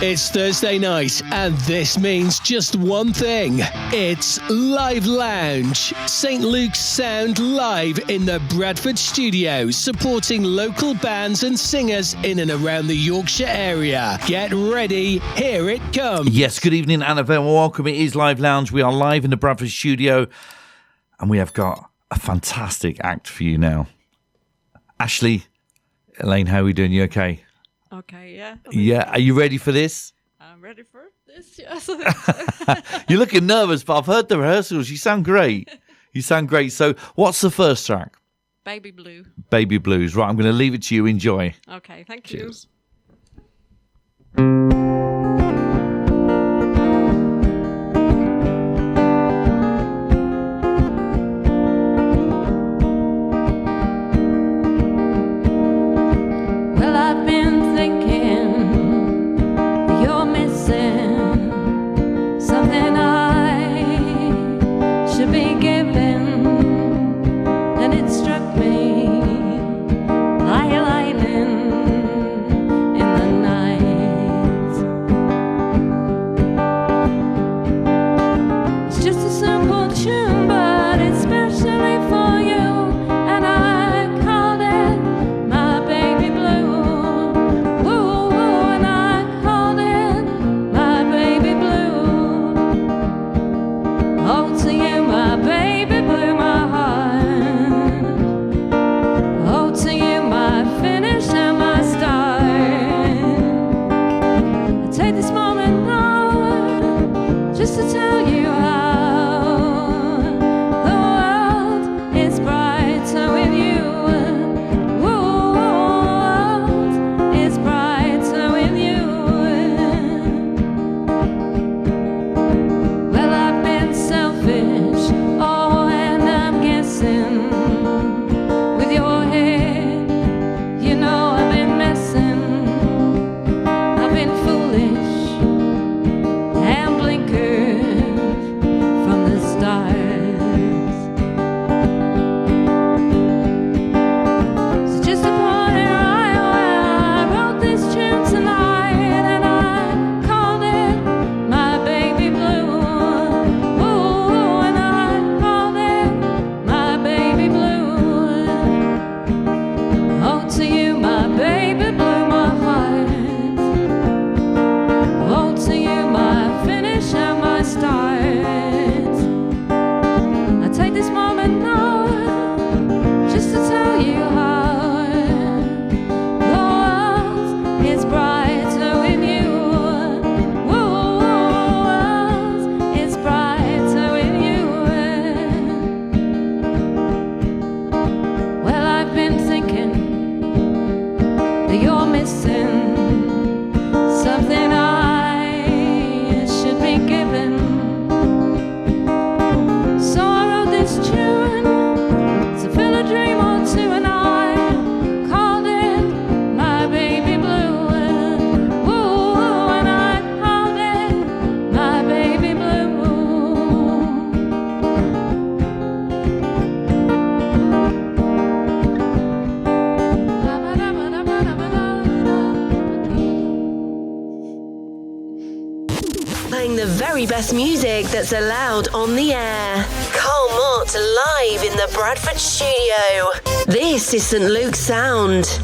It's Thursday night, and this means just one thing. It's Live Lounge. St. Luke's Sound live in the Bradford studio, supporting local bands and singers in and around the Yorkshire area. Get ready, here it comes. Yes, good evening and a very welcome. It is Live Lounge. We are live in the Bradford studio, and we have got a fantastic act for you now. Ashley, Elaine, how are we doing? You okay? Okay, yeah. Yeah, are you ready for this? I'm ready for this, yes. You're looking nervous, but I've heard the rehearsals. You sound great. You sound great. So what's the first track? Baby Blue. Baby Blues. Right, I'm going to leave it to you. Enjoy. Okay, thank Cheers. you. Well, I've been thinking you're missing something I should be given, and it struck me like lightning in the night. It's just a simple tune, but it's specially for you, and I called it my baby blue. Woo, woo, and I called it my baby blue. Oh, to you, my baby blue, my heart. Oh, to you, my finish and my start. I take this moment now just to tell you how the world is brighter with you. World is brighter with you. Well, I've been selfish, oh, and I'm guessing with your head, you know I've been messing. I've been foolish and blinkered from the stars. So just to point it right, well, I wrote this tune tonight, and I called it my baby blue. Ooh, and I called it my baby blue. Oh, to you, my baby blue, my heart. Oh, to you, my finish and my start. I take this moment now just to tell you how the world is brighter with you. World is brighter with you. Well, I've been thinking that you're missing something I should be given. So I wrote this tune to fill a dream or two, and I called it my baby blue. Ooh, and I called it my baby blue. Playing the very best music that's allowed on the air. Carl Mott live in the Bradford studio. This is St. Luke's Sound.